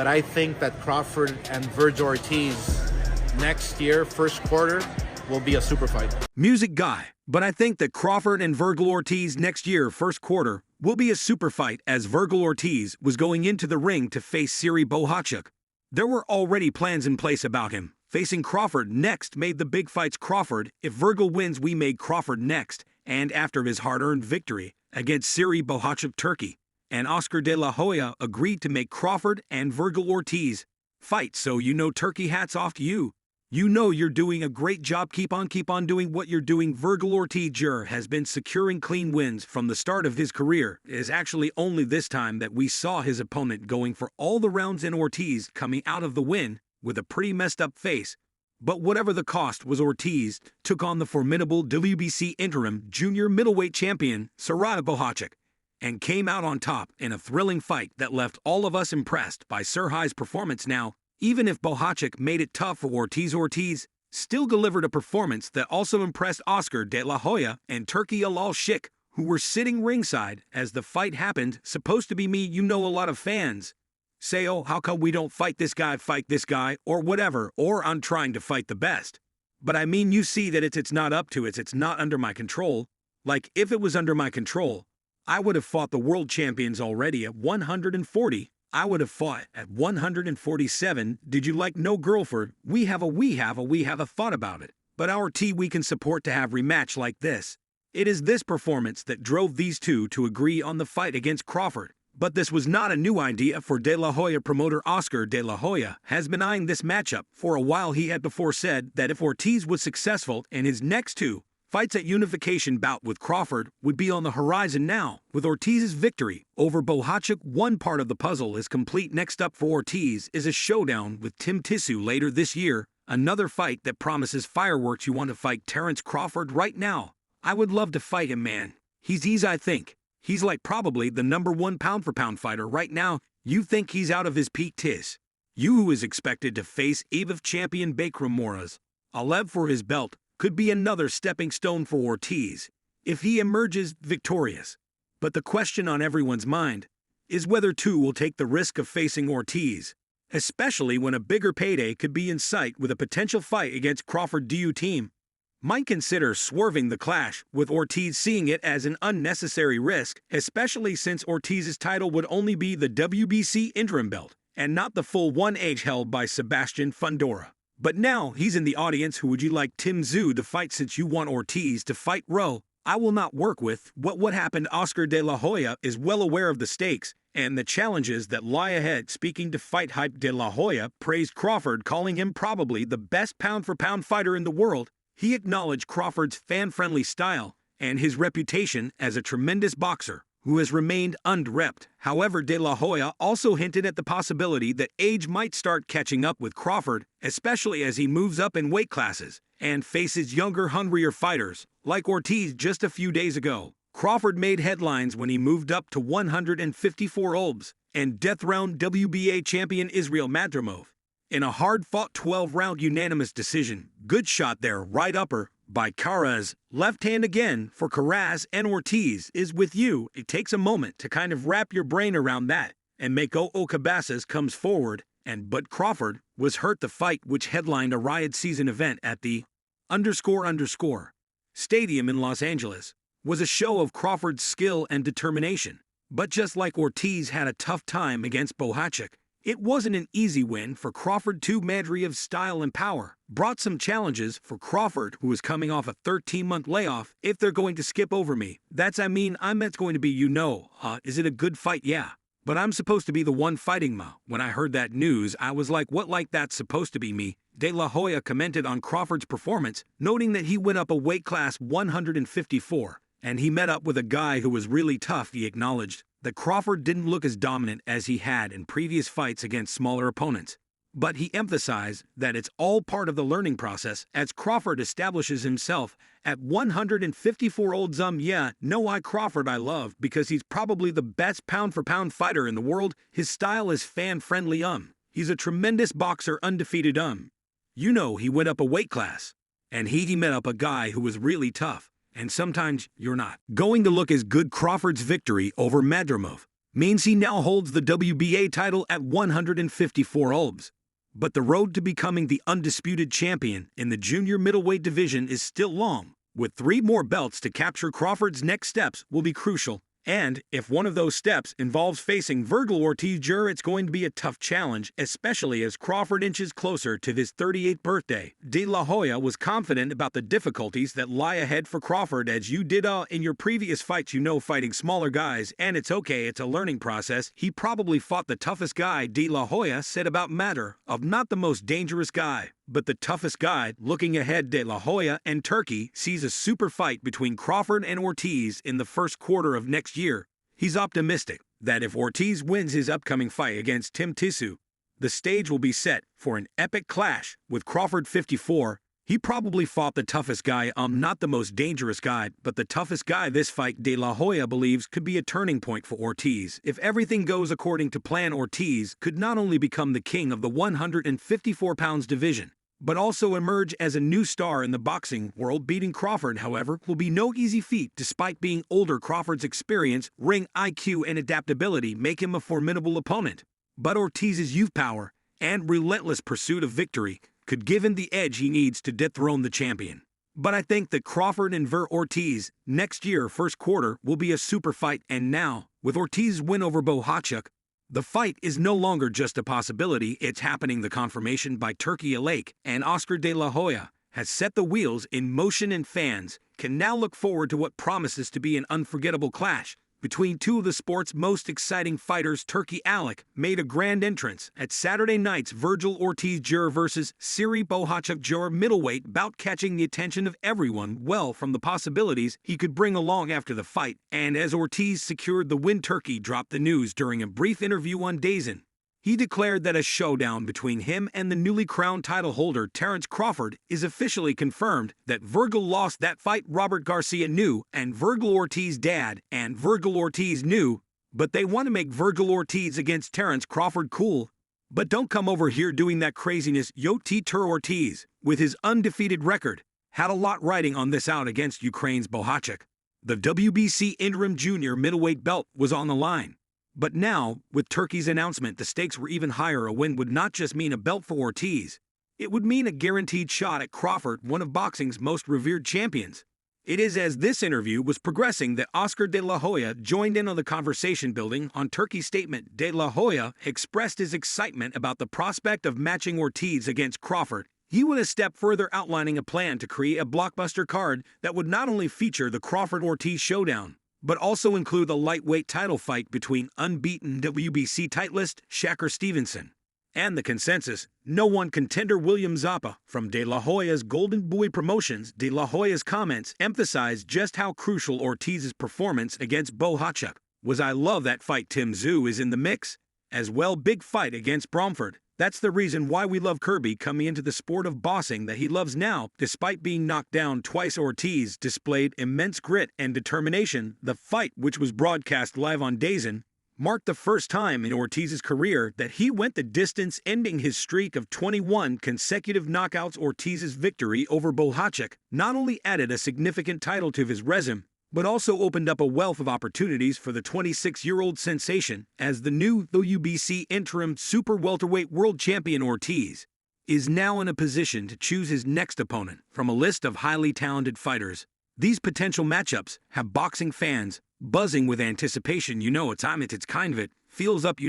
but I think that Crawford and Vergil Ortiz next year, first quarter, will be a super fight. Music guy, but I think that Crawford and Vergil Ortiz next year, first quarter, will be a super fight, as Vergil Ortiz was going into the ring to face Serhiy Bohachuk. There were already plans in place about him. Facing Crawford next made the big fights Crawford. If Vergil wins, we made Crawford next, and after his hard-earned victory against Serhiy Bohachuk Turki, and Oscar De La Hoya agreed to make Crawford and Vergil Ortiz fight. So you know, Turki, hats off to you. You know you're doing a great job. Keep on doing what you're doing. Vergil Ortiz has been securing clean wins from the start of his career. It is actually only this time that we saw his opponent going for all the rounds and Ortiz coming out of the win with a pretty messed up face. But whatever the cost was, Ortiz took on the formidable WBC interim junior middleweight champion Serhiy Bohachuk and came out on top in a thrilling fight that left all of us impressed by Serhiy's performance. Now, even if Bohachuk made it tough for Ortiz, Ortiz still delivered a performance that also impressed Oscar De La Hoya and Turki Al-Sheikh, who were sitting ringside as the fight happened. Supposed to be me. You know, a lot of fans say, oh, how come we don't fight this guy, or whatever, or I'm trying to fight the best. But I mean, you see that it's not up to it, it's not under my control. Like, if it was under my control, I would have fought the world champions already at 140. I would have fought at 147. Did you like no Girlford? We have a thought about it. But our team we can support to have rematch like this. It is this performance that drove these two to agree on the fight against Crawford. But this was not a new idea for De La Hoya. Promoter Oscar De La Hoya has been eyeing this matchup for a while. He had before said that if Ortiz was successful in his next two fights, at unification bout with Crawford would be on the horizon. Now, with Ortiz's victory over Bohachuk, one part of the puzzle is complete. Next up for Ortiz is a showdown with Tim Tissue later this year, another fight that promises fireworks. You want to fight Terence Crawford right now? I would love to fight him, man. I think. He's like probably the #1 pound-for-pound fighter right now. You think he's out of his peak? Tis you who is expected to face ABF champion Bakram Moraz. Alev for his belt could be another stepping stone for Ortiz if he emerges victorious. But the question on everyone's mind is whether two will take the risk of facing Ortiz, especially when a bigger payday could be in sight with a potential fight against Crawford. Do you team might consider swerving the clash with Ortiz, seeing it as an unnecessary risk, especially since Ortiz's title would only be the WBC interim belt and not the full one age held by Sebastian Fundora. But now he's in the audience. Who would you like Tim Tszyu to fight since you want Ortiz to fight Rowe? I will not work with what happened. Oscar De La Hoya is well aware of the stakes and the challenges that lie ahead. Speaking to Fight Hype, De La Hoya praised Crawford, calling him probably the best pound-for-pound fighter in the world. He acknowledged Crawford's fan-friendly style and his reputation as a tremendous boxer who has remained unrepped. However, De La Hoya also hinted at the possibility that age might start catching up with Crawford, especially as he moves up in weight classes and faces younger, hungrier fighters like Ortiz. Just a few days ago, Crawford made headlines when he moved up to 154 Olbs and death-round WBA champion Israel Madrimov in a hard-fought 12-round unanimous decision. Good shot there, right upper by Karaz. Left hand again for Karaz, and Ortiz is with you. It takes a moment to kind of wrap your brain around that and make Cabasas comes forward, but Crawford was hurt. The fight, which headlined a Riot season event at the __ Stadium in Los Angeles, was a show of Crawford's skill and determination. But just like Ortiz had a tough time against Bohachuk, it wasn't an easy win for Crawford too. Madriev's style and power brought some challenges for Crawford, who is coming off a 13-month layoff. If they're going to skip over me, that's going to be, is it a good fight? Yeah. But I'm supposed to be the one fighting ma. When I heard that news, I was like, what, like that's supposed to be me? De La Hoya commented on Crawford's performance, noting that he went up a weight class 154, and he met up with a guy who was really tough. He acknowledged that Crawford didn't look as dominant as he had in previous fights against smaller opponents. But he emphasized that it's all part of the learning process as Crawford establishes himself at 154 old Crawford I love because he's probably the best pound-for-pound fighter in the world. His style is fan-friendly. He's a tremendous boxer, undefeated. He went up a weight class, and he met up a guy who was really tough. And sometimes you're not going to look as good. Crawford's victory over Madrimov means he now holds the WBA title at 154 Ulbs. But the road to becoming the undisputed champion in the junior middleweight division is still long. With 3 more belts to capture, Crawford's next steps will be crucial. And if one of those steps involves facing Vergil Ortiz, it's going to be a tough challenge, especially as Crawford inches closer to his 38th birthday. De La Hoya was confident about the difficulties that lie ahead for Crawford, as you did in your previous fights, fighting smaller guys, and it's okay, it's a learning process. He probably fought the toughest guy. De La Hoya said about matter of not the most dangerous guy, but the toughest guy. Looking ahead, De La Hoya and Turki sees a super fight between Crawford and Ortiz in the first quarter of next year. He's optimistic that if Ortiz wins his upcoming fight against Tim Tissue, the stage will be set for an epic clash. With Crawford 54, he probably fought the toughest guy, not the most dangerous guy, but the toughest guy. This fight, De La Hoya believes, could be a turning point for Ortiz. If everything goes according to plan, Ortiz could not only become the king of the 154 pounds division, but also emerge as a new star in the boxing world. Beating Crawford, however, will be no easy feat. Despite being older, Crawford's experience, ring IQ, and adaptability make him a formidable opponent. But Ortiz's youth power and relentless pursuit of victory could give him the edge he needs to dethrone the champion. But I think that Crawford and Ortiz next year, first quarter, will be a super fight. And now, with Ortiz's win over Bohachuk, the fight is no longer just a possibility, it's happening. The confirmation by Turki Alake and Oscar De La Hoya has set the wheels in motion, and fans can now look forward to what promises to be an unforgettable clash between two of the sport's most exciting fighters. Turki Alake made a grand entrance at Saturday night's Vergil Ortiz versus Siri Bohachuk middleweight bout, catching the attention of everyone from the possibilities he could bring along after the fight. And as Ortiz secured the win, Turki dropped the news during a brief interview on DAZN. He declared that a showdown between him and the newly crowned title holder Terence Crawford is officially confirmed. That Vergil lost that fight, Robert Garcia knew, and Vergil Ortiz dad and Vergil Ortiz knew, but they want to make Vergil Ortiz against Terence Crawford cool. But don't come over here doing that craziness. Ortiz, with his undefeated record, had a lot riding on this out against Ukraine's Bohachuk. The WBC interim junior middleweight belt was on the line. But now, with Turki's announcement, the stakes were even higher. A win would not just mean a belt for Ortiz. It would mean a guaranteed shot at Crawford, one of boxing's most revered champions. It is as this interview was progressing that Oscar De La Hoya joined in on the conversation. Building on Turki's statement, De La Hoya expressed his excitement about the prospect of matching Ortiz against Crawford. He went a step further, outlining a plan to create a blockbuster card that would not only feature the Crawford-Ortiz showdown, but also include the lightweight title fight between unbeaten WBC titleist Shakur Stevenson and the consensus #1 contender William Zappa. From De La Hoya's Golden Boy Promotions, De La Hoya's comments emphasized just how crucial Ortiz's performance against Bohachuk was. I love that fight. Tim Tszyu is in the mix as well. Big fight against Bromford. That's the reason why we love Kirby coming into the sport of boxing that he loves now. Despite being knocked down twice, Ortiz displayed immense grit and determination. The fight, which was broadcast live on DAZN, marked the first time in Ortiz's career that he went the distance, ending his streak of 21 consecutive knockouts. Ortiz's victory over Bohachuk not only added a significant title to his resume, but also opened up a wealth of opportunities for the 26-year-old sensation. As the new WBC interim super welterweight world champion, Ortiz is now in a position to choose his next opponent from a list of highly talented fighters. These potential matchups have boxing fans buzzing with anticipation. It's kind of it feels up.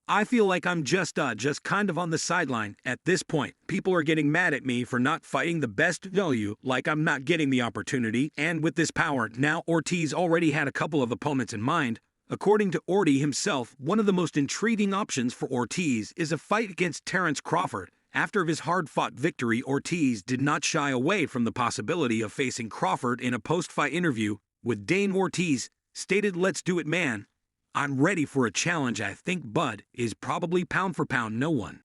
I feel like I'm just kind of on the sideline at this point. People are getting mad at me for not fighting the best value, like I'm not getting the opportunity. And with this power, now Ortiz already had a couple of opponents in mind. According to Orty himself, one of the most intriguing options for Ortiz is a fight against Terence Crawford. After his hard-fought victory, Ortiz did not shy away from the possibility of facing Crawford. In a post-fight interview with Dane, Ortiz stated, "Let's do it, man. I'm ready for a challenge. I think Bud is probably pound for pound #1.